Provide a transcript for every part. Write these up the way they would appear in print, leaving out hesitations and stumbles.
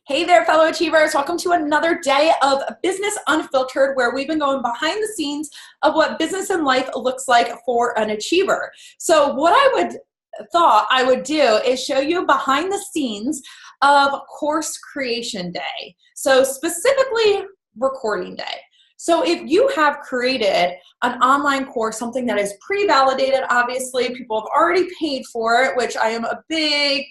Hey there, fellow achievers. Welcome to another day of Business Unfiltered, where we've been going behind the scenes of what business and life looks like for an achiever. So what thought I would do is show you behind the scenes of course creation day. So specifically recording day. So if you have created an online course, something that is pre-validated, obviously people have already paid for it, which I am a big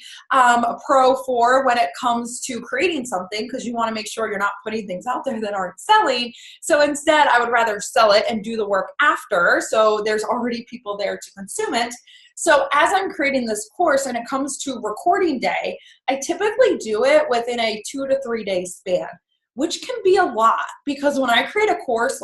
pro for when it comes to creating something, because you want to make sure you're not putting things out there that aren't selling. So instead, I would rather sell it and do the work after, so there's already people there to consume it. So as I'm creating this course and it comes to recording day, I typically do it within a 2 to 3 day span, which can be a lot, because when I create a course,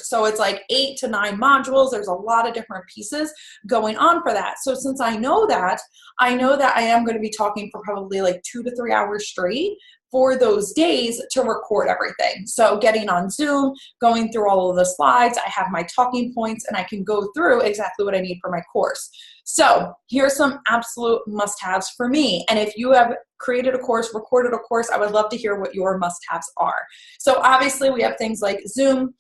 so it's like 8 to 9 modules. There's a lot of different pieces going on for that. So since I know that I am going to be talking for probably like 2 to 3 hours straight for those days to record everything. So getting on Zoom, going through all of the slides, I have my talking points, and I can go through exactly what I need for my course. So here's some absolute must-haves for me. And if you have created a course, recorded a course, I would love to hear what your must-haves are. So obviously we have things like Zoom.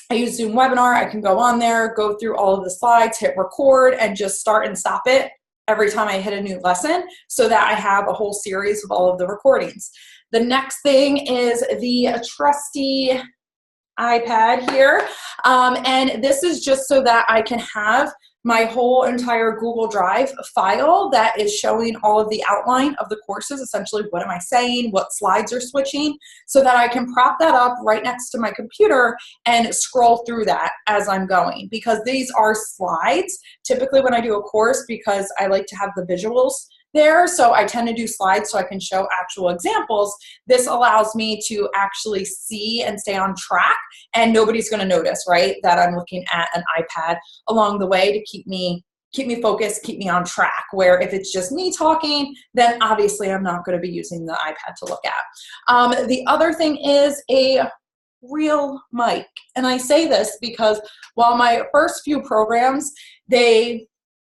I use Zoom Webinar. I can go on there, go through all of the slides, hit record, and just start and stop it every time I hit a new lesson, so that I have a whole series of all of the recordings. The next thing is the trusty iPad here. And this is just so that I can have my whole entire Google Drive file that is showing all of the outline of the courses, essentially what am I saying, what slides are switching, so that I can prop that up right next to my computer and scroll through that as I'm going. Because these are slides, typically when I do a course, because I like to have the visuals there, so I tend to do slides so I can show actual examples. This allows me to actually see and stay on track, and nobody's going to notice, right, that I'm looking at an iPad along the way to keep me focused, keep me on track. Where if it's just me talking, then obviously I'm not going to be using the iPad to look at. The other thing is a real mic. And I say this because while my first few programs,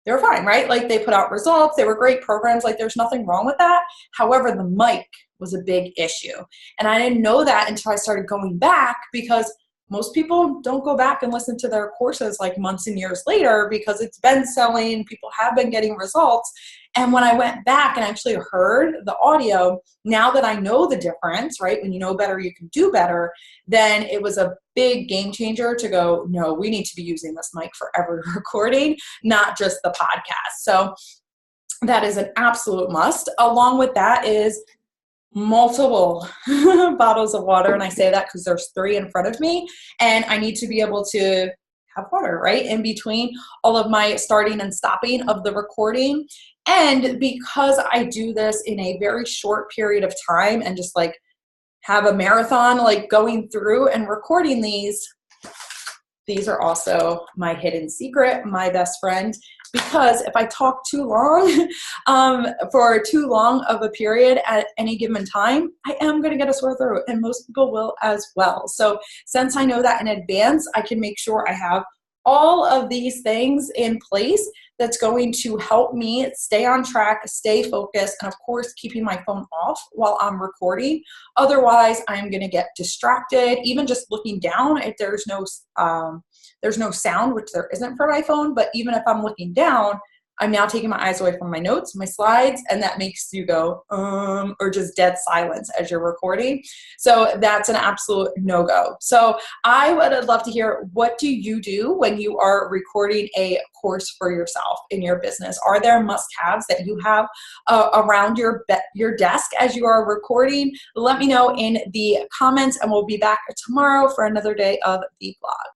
they're fine, right? Like, they put out results, they were great programs, like there's nothing wrong with that. However, the mic was a big issue. And I didn't know that until I started going back, because most people don't go back and listen to their courses like months and years later, because it's been selling, people have been getting results. And when I went back and actually heard the audio, now that I know the difference, right? When you know better, you can do better. Then it was a big game changer to go, no, we need to be using this mic for every recording, not just the podcast. So that is an absolute must. Along with that is multiple bottles of water. And I say that because there's 3 in front of me, and I need to be able to have water, right, in between all of my starting and stopping of the recording. And because I do this in a very short period of time and just like have a marathon, like going through and recording these are also my hidden secret, my best friend. Because if I talk too long, for too long of a period at any given time, I am going to get a sore throat, and most people will as well. So since I know that in advance, I can make sure I have all of these things in place that's going to help me stay on track, stay focused, and of course, keeping my phone off while I'm recording. Otherwise, I'm going to get distracted. Even just looking down, if there's no sound, which there isn't for my phone, but even if I'm looking down, I'm now taking my eyes away from my notes, my slides, and that makes you go, or just dead silence as you're recording. So that's an absolute no-go. So I would love to hear, what do you do when you are recording a course for yourself in your business? Are there must-haves that you have around your desk as you are recording? Let me know in the comments, and we'll be back tomorrow for another day of the vlog.